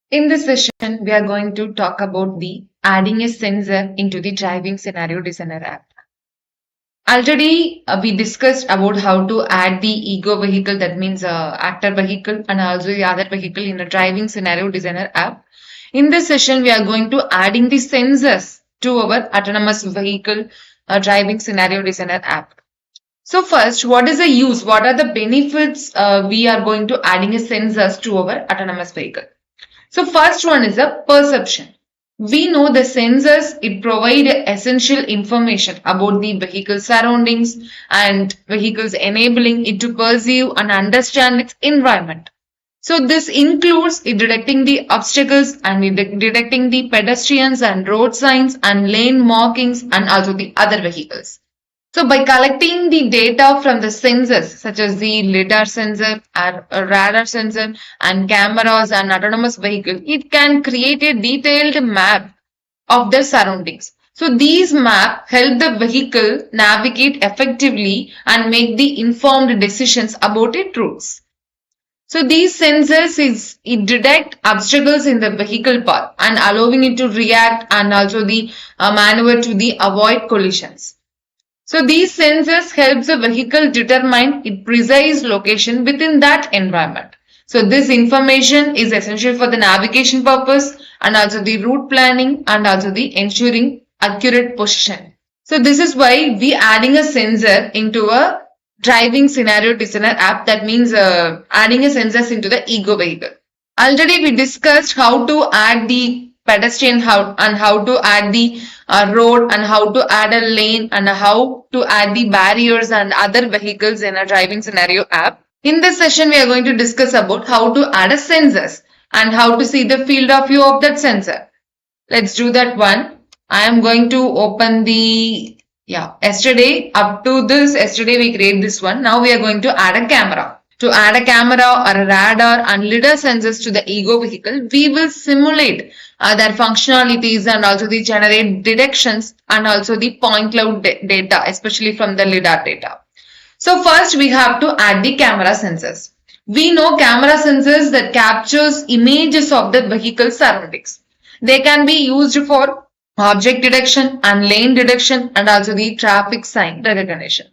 In this session, we are going to talk about the adding a sensor into the driving scenario designer app. Already, we discussed about how to add the ego vehicle, that means actor vehicle, and also the other vehicle in a driving scenario designer app. In this session, we are going to adding the sensors to our autonomous vehicle driving scenario designer app. So first, what is the use? What are the benefits we are going to adding a sensors to our autonomous vehicle? So first one is a perception. We know the sensors, it provide essential information about the vehicle surroundings and vehicles enabling it to perceive and understand its environment. So this includes detecting the obstacles and detecting the pedestrians and road signs and lane markings and also the other vehicles. So by collecting the data from the sensors such as the lidar sensor or a radar sensor and cameras and autonomous vehicle, it can create a detailed map of the surroundings. So these maps help the vehicle navigate effectively and make the informed decisions about its routes. So these sensors it detect obstacles in the vehicle path and allowing it to react and also the maneuver to the avoid collisions. So these sensors help the vehicle determine its precise location within that environment. So this information is essential for the navigation purpose and also the route planning and also the ensuring accurate position. So this is why we adding a sensor into a driving scenario designer app. That means adding a sensors into the ego vehicle. Already we discussed how to add the pedestrian and how to add the road and how to add a lane and how to add the barriers and other vehicles in a driving scenario app. In this session, we are going to discuss about how to add a sensors and how to see the field of view of that sensor. Let's do that one. I am going to open the, yesterday we create this one. Now we are going to add a camera. To add a camera or a radar and lidar sensors to the ego vehicle, we will simulate their functionalities and also the generate detections and also the point cloud data, especially from the lidar data. So first we have to add the camera sensors. We know camera sensors that captures images of the vehicle surroundings. They can be used for object detection and lane detection and also the traffic sign recognition.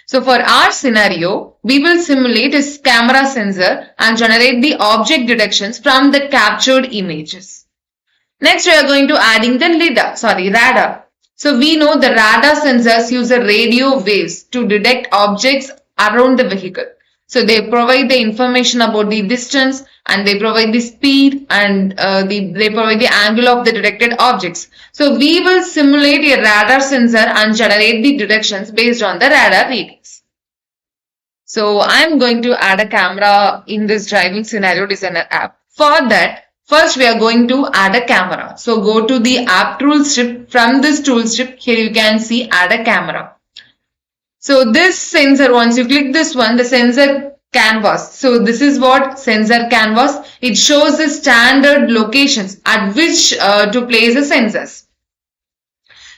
So for our scenario, we will simulate a camera sensor and generate the object detections from the captured images. Next, we are going to adding the radar. So we know the radar sensors use the radio waves to detect objects around the vehicle. So they provide the information about the distance and they provide the speed and they provide the angle of the detected objects. So we will simulate a radar sensor and generate the detections based on the radar readings. So I'm going to add a camera in this driving scenario designer app. For that, first we are going to add a camera. So go to the app tool strip. From this tool strip, here you can see add a camera. So this sensor, once you click this one, the sensor canvas. So this is what sensor canvas. It shows the standard locations at which to place the sensors.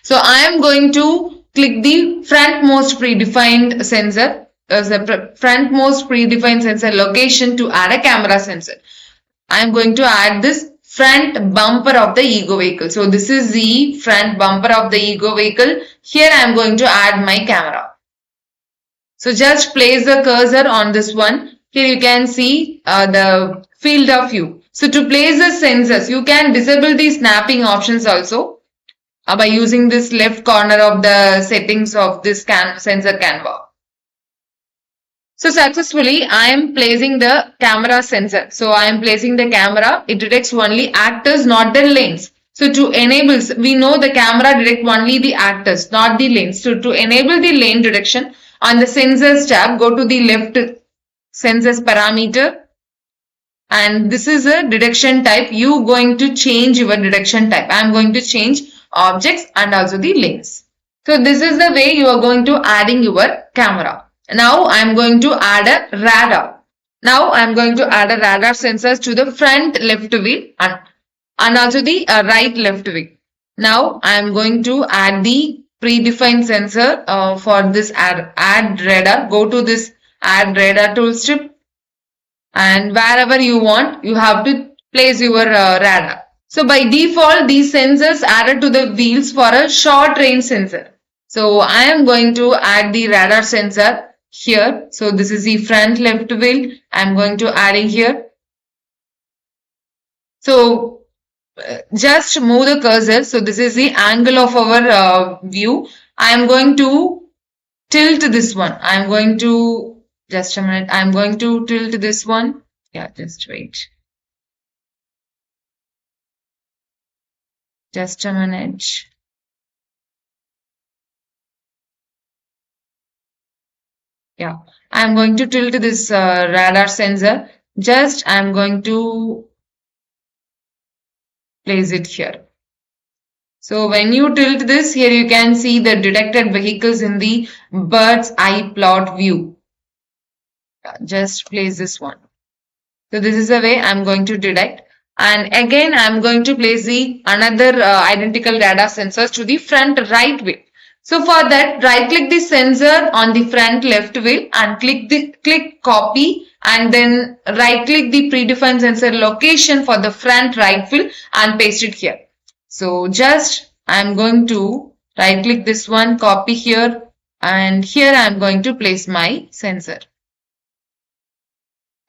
So I am going to click the frontmost predefined sensor, frontmost predefined sensor location to add a camera sensor. I am going to add this front bumper of the ego vehicle. So this is the front bumper of the ego vehicle. Here I am going to add my camera. So just place the cursor on this one. Here you can see the field of view. So to place the sensors, you can disable the snapping options also by using this left corner of the settings of this sensor canvas. So successfully, I am placing the camera sensor. So I am placing the camera. It detects only actors, not the lanes. So to enable, we know the camera detects only the actors, not the lanes. So to enable the lane detection, on the sensors tab, go to the left sensors parameter. And this is a detection type. You going to change your detection type. I am going to change objects and also the lanes. So this is the way you are going to adding your camera. Now I am going to add a radar. Now I am going to add a radar sensors to the front left wheel and also the right left wheel. Now I am going to add the predefined sensor for this add radar. Go to this add radar tool strip and wherever you want, you have to place your radar. So by default, these sensors added to the wheels for a short range sensor. So I am going to add the radar sensor here. So this is the front left wheel. I am going to add in here. So just move the cursor. So this is the angle of our view. I am going to tilt this one. I am going to, just a minute. I am going to tilt this one. Yeah, just wait. Just a minute. Yeah, I'm going to tilt this radar sensor. Just I'm going to place it here. So when you tilt this, here you can see the detected vehicles in the bird's eye plot view. Just place this one. So this is the way I'm going to detect. And again, I'm going to place the another identical radar sensors to the front right wheel. So for that, right click the sensor on the front left wheel and click copy, and then right click the predefined sensor location for the front right wheel and paste it here. So just I'm going to right click this one, copy here, and here I'm going to place my sensor.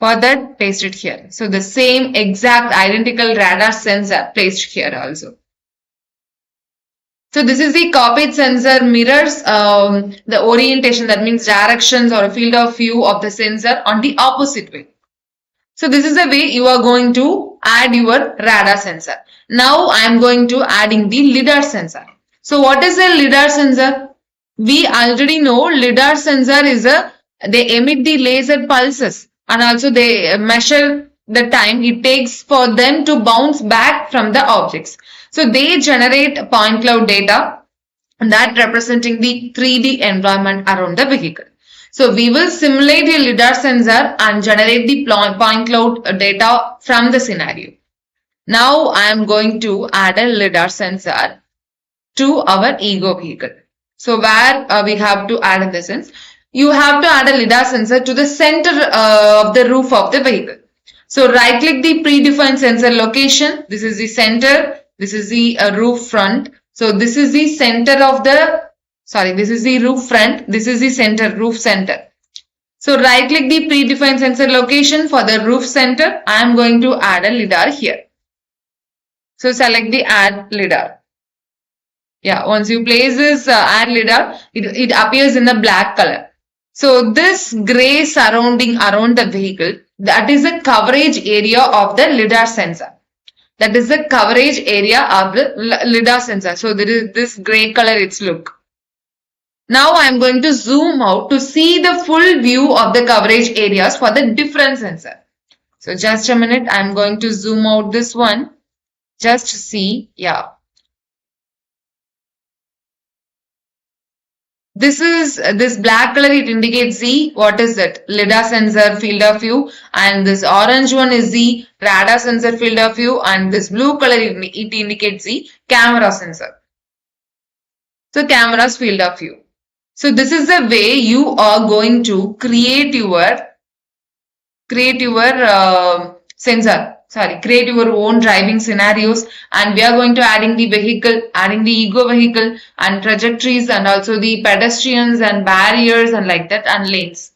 For that, paste it here. So the same exact identical radar sensor placed here also. So this is the copied sensor mirrors the orientation, that means directions or a field of view of the sensor on the opposite way. So this is the way you are going to add your radar sensor. Now I am going to adding the lidar sensor. So what is a lidar sensor? We already know lidar sensor is they emit the laser pulses. And also they measure the time it takes for them to bounce back from the objects. So they generate point cloud data that representing the 3D environment around the vehicle. So we will simulate a lidar sensor and generate the point cloud data from the scenario. Now I am going to add a lidar sensor to our ego vehicle. So where we have to add in the sense, you have to add a lidar sensor to the center of the roof of the vehicle. So right click the predefined sensor location. This is the center. This is the roof front. So this is the center of the, this is the roof front. This is the center, roof center. So right click the predefined sensor location for the roof center. I am going to add a lidar here. So select the add lidar. Yeah, once you place this add lidar, it appears in the black color. So this gray surrounding around the vehicle, that is the coverage area of the lidar sensor. That is the coverage area of the lidar sensor. So there is this gray color its look. Now I am going to zoom out to see the full view of the coverage areas for the different sensor. So just a minute, I am going to zoom out this one. Just see, yeah. This black color, it indicates the, what is it? Lidar sensor field of view, and this orange one is the radar sensor field of view, and this blue color, it indicates the camera sensor. So camera's field of view. So this is the way you are going to create your sensor. Create your own driving scenarios, and we are going to adding the vehicle, adding the ego vehicle and trajectories, and also the pedestrians and barriers and like that, and lanes.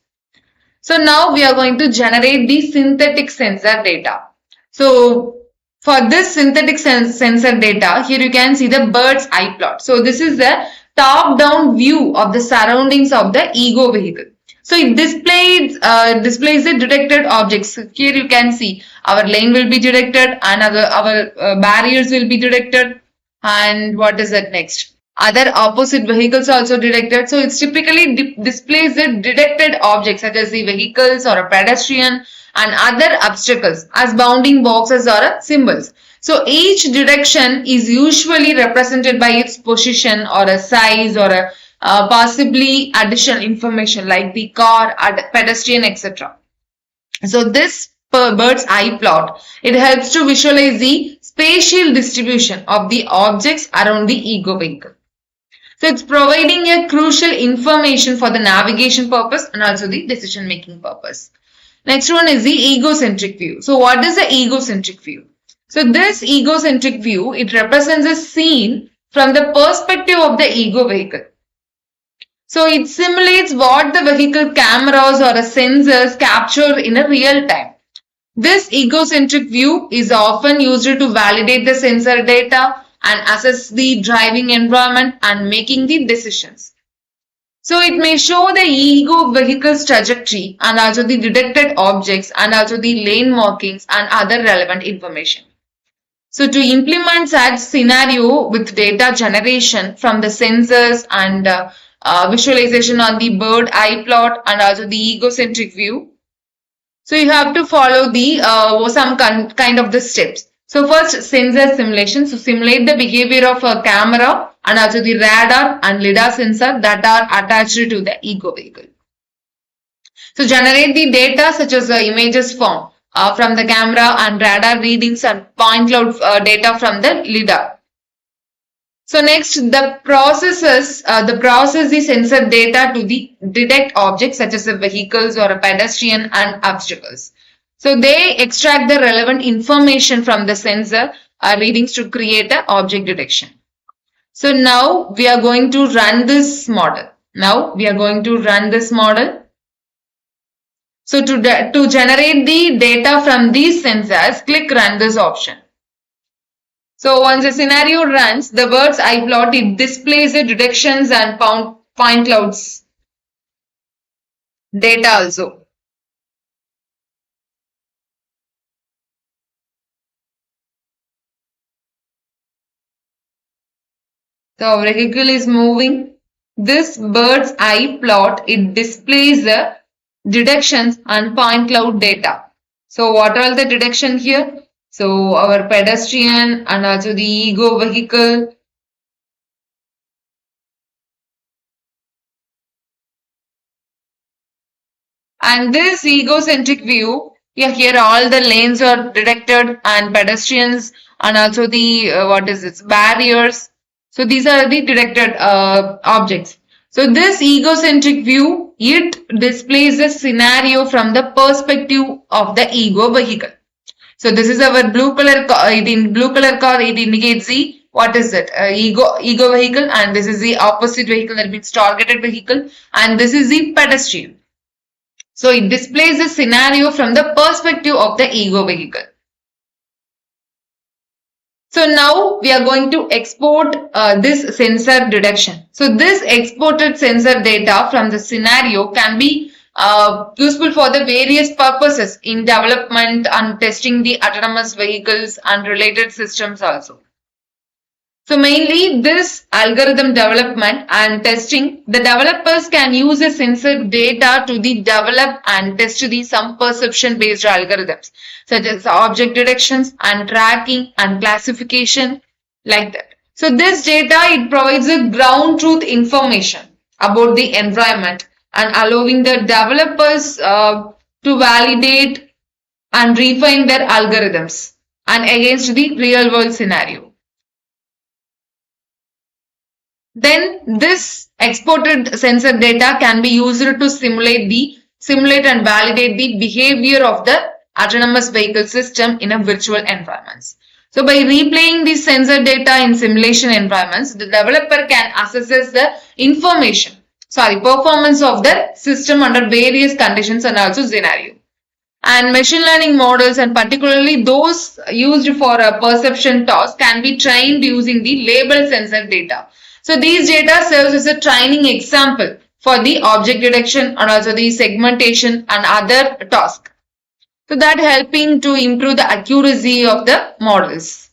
So now we are going to generate the synthetic sensor data. So for this synthetic sensor data, here you can see the bird's eye plot. So this is the top-down view of the surroundings of the ego vehicle. So it displays the detected objects. Here you can see our lane will be detected, and our barriers will be detected, and what is that next? Other opposite vehicles also detected. So it's typically displays the detected objects such as the vehicles or a pedestrian and other obstacles as bounding boxes or symbols. So each detection is usually represented by its position or a size or a possibly additional information like the car, pedestrian, etc. So this bird's eye plot, it helps to visualize the spatial distribution of the objects around the ego vehicle. So it's providing a crucial information for the navigation purpose and also the decision making purpose. Next one is the egocentric view. So what is the egocentric view? So this egocentric view, it represents a scene from the perspective of the ego vehicle. So it simulates what the vehicle cameras or sensors capture in a real time. This egocentric view is often used to validate the sensor data and assess the driving environment and making the decisions. So it may show the ego vehicle's trajectory and also the detected objects and also the lane markings and other relevant information. So to implement such scenario with data generation from the sensors and visualization on the bird eye plot and also the egocentric view, so you have to follow the some kind of the steps. So first, sensor simulation. So simulate the behavior of a camera and also the radar and lidar sensor that are attached to the ego vehicle. So generate the data such as the images from the camera and radar readings and point cloud data from the lidar. So next, the process the sensor data to the detect objects such as the vehicles or a pedestrian and obstacles. So they extract the relevant information from the sensor readings to create an object detection. So now we are going to run this model. So to generate the data from these sensors, click run this option. So once the scenario runs, the bird's eye plot, it displays the detections and point clouds data also. So our vehicle is moving. This bird's eye plot, it displays the detections and point cloud data. So what are the detection here? So our pedestrian and also the ego vehicle. And this egocentric view, yeah, here all the lanes are detected and pedestrians and also the barriers. So these are the detected objects. So this egocentric view, it displays the scenario from the perspective of the ego vehicle. So this is our blue color car. In blue color car, it indicates the what is it? Ego vehicle, and this is the opposite vehicle, that means targeted vehicle, and this is the pedestrian. So it displays the scenario from the perspective of the ego vehicle. So now we are going to export this sensor detection. So this exported sensor data from the scenario can be useful for the various purposes in development and testing the autonomous vehicles and related systems also. So mainly this algorithm development and testing, the developers can use the sensor data to develop and test some perception based algorithms such as object detections and tracking and classification like that. So this data, it provides a ground truth information about the environment and allowing the developers to validate and refine their algorithms and against the real world scenario. Then this exported sensor data can be used to simulate and validate the behavior of the autonomous vehicle system in a virtual environments. So by replaying the sensor data in simulation environments, the developer can assess the performance of the system under various conditions and also scenario. And machine learning models, and particularly those used for a perception task, can be trained using the label sensor data. So these data serves as a training example for the object detection and also the segmentation and other tasks. So that helping to improve the accuracy of the models.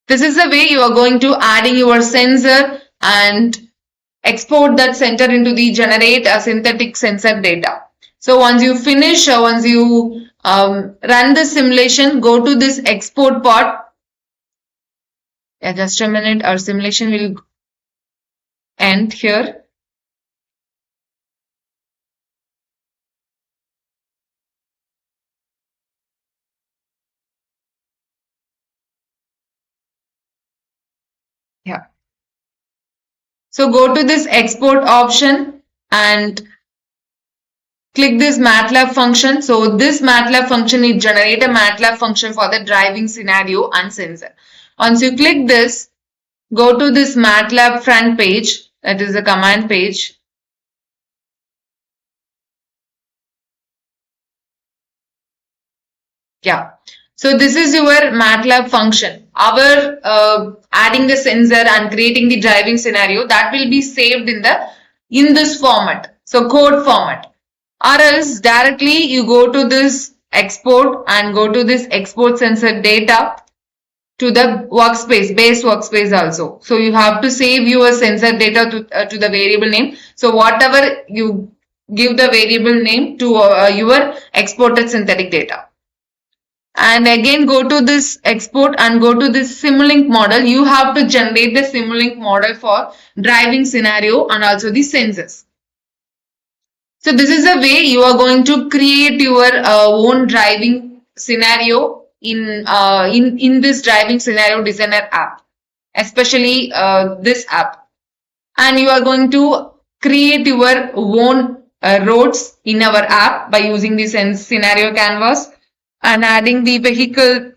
This is the way you are going to adding your sensor and export that sensor into the generate a synthetic sensor data. So once you finish, once you run the simulation, go to this export part. Yeah, just a minute, our simulation will end here. Yeah. So go to this export option and click this MATLAB function. So this MATLAB function is generate a MATLAB function for the driving scenario and sensor. Once you click this, go to this MATLAB front page, that is the command page. Yeah. So this is your MATLAB function. Our adding the sensor and creating the driving scenario that will be saved in this format. So code format. Or else directly you go to this export and go to this export sensor data to the workspace, base workspace also. So you have to save your sensor data to the variable name. So whatever you give the variable name to your exported synthetic data. And again go to this export and go to this Simulink model. You have to generate the Simulink model for driving scenario and also the sensors. So this is the way you are going to create your own driving scenario in this driving scenario designer app, especially this app. And you are going to create your own roads in our app by using this scenario canvas and adding the vehicle,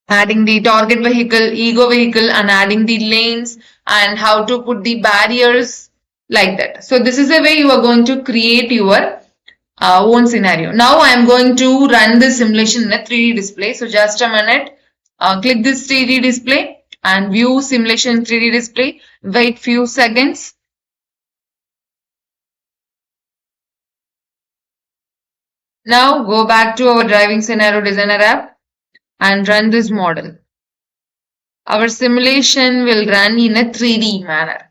adding the target vehicle, ego vehicle, and adding the lanes and how to put the barriers like that. So this is the way you are going to create your own scenario. Now I am going to run this simulation in a 3D display. So just a minute. Click this 3D display and view simulation 3D display. Wait few seconds. Now go back to our driving scenario designer app and run this model. Our simulation will run in a 3D manner.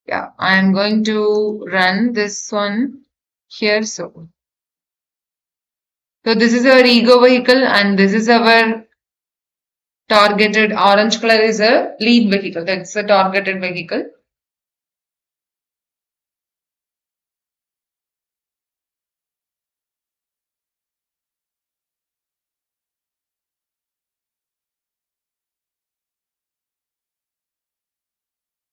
Yeah, I am going to run this one here. So this is our ego vehicle and this is our targeted orange color is a lead vehicle. That's a targeted vehicle.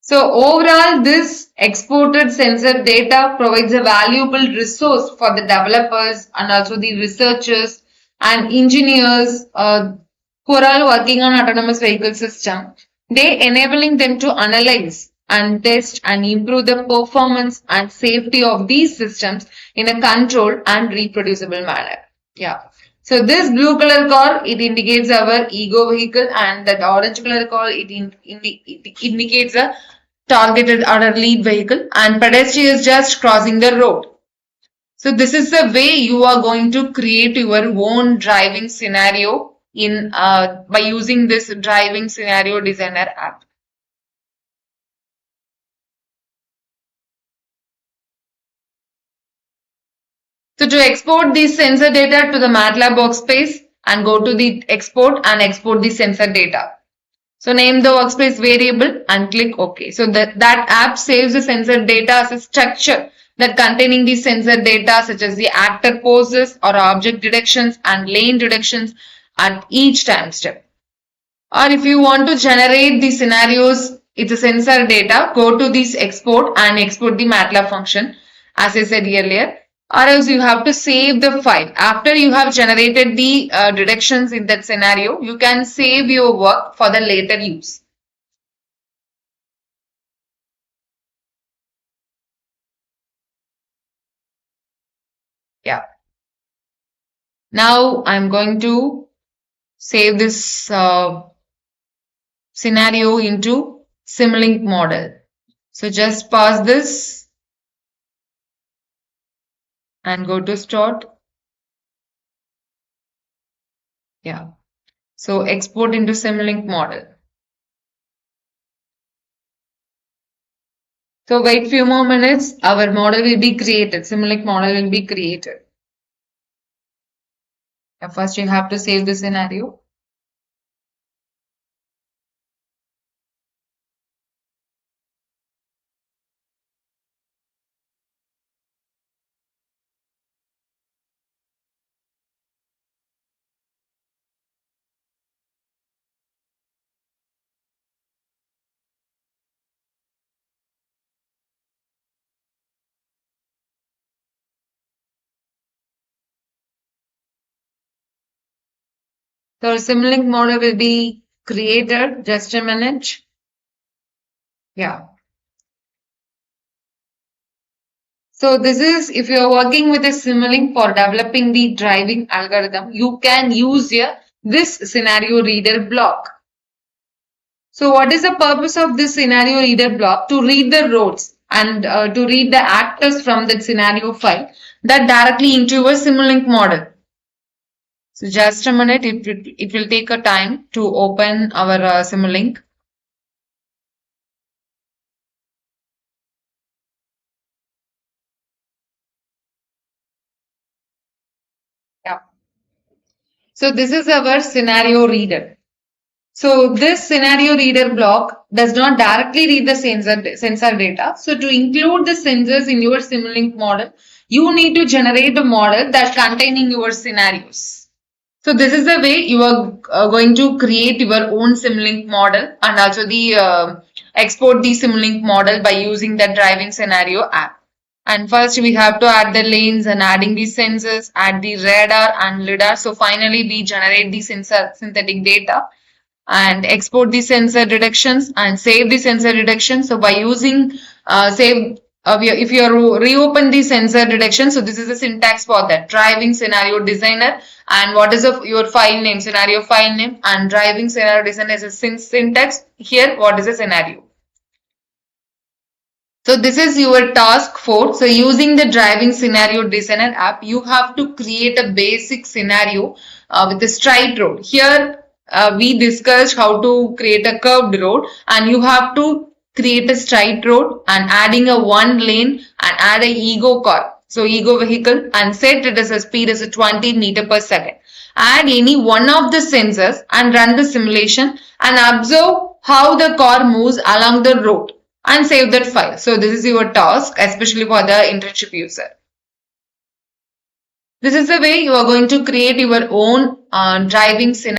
So overall, this exported sensor data provides a valuable resource for the developers and also the researchers and engineers who are all working on autonomous vehicle system. They enabling them to analyze and test and improve the performance and safety of these systems in a controlled and reproducible manner. Yeah. So this blue color car, it indicates our ego vehicle, and that orange color car, it indicates a targeted or a lead vehicle, and pedestrian is just crossing the road. So this is the way you are going to create your own driving scenario in by using this driving scenario designer app. So to export the sensor data to the MATLAB workspace and go to the export and export the sensor data. So name the workspace variable and click OK. So that app saves the sensor data as a structure that containing the sensor data such as the actor poses or object detections and lane detections at each time step. Or if you want to generate the scenarios, it's a sensor data, go to this export and export the MATLAB function as I said earlier. Or else you have to save the file. After you have generated the detections in that scenario, you can save your work for the later use. Yeah. Now I'm going to save this scenario into Simulink model. So just pause this and go to start. Yeah. So export into Simulink model. So wait few more minutes. Our model will be created. Simulink model will be created. First you have to save the scenario. So Simulink model will be created. Just a minute. Yeah. So this is if you're working with a Simulink for developing the driving algorithm, you can use this scenario reader block. So what is the purpose of this scenario reader block? To read the roads and to read the actors from that scenario file that directly into your Simulink model. So just a minute, it will take a time to open our Simulink. Yeah. So this is our scenario reader. So this scenario reader block does not directly read the sensor data. So to include the sensors in your Simulink model, you need to generate a model that containing your scenarios. So this is the way you are going to create your own Simulink model and also the export the Simulink model by using the driving scenario app. And first we have to add the lanes and adding the sensors, add the radar and lidar. So finally we generate the synthetic data and export the sensor detections and save the sensor detection. So by using save if you reopen the sensor detection, so this is the syntax for that driving scenario designer, and what is your file name, scenario file name, and driving scenario designer is a syntax here. What is a scenario? So this is your task 4. So using the driving scenario designer app, you have to create a basic scenario with a straight road. Here we discussed how to create a curved road, and you have to create a straight road and adding a one lane and add a ego car. So ego vehicle and set it as a speed as a 20 meter per second. Add any one of the sensors and run the simulation and observe how the car moves along the road and save that file. So this is your task, especially for the internship user. This is the way you are going to create your own driving scenario.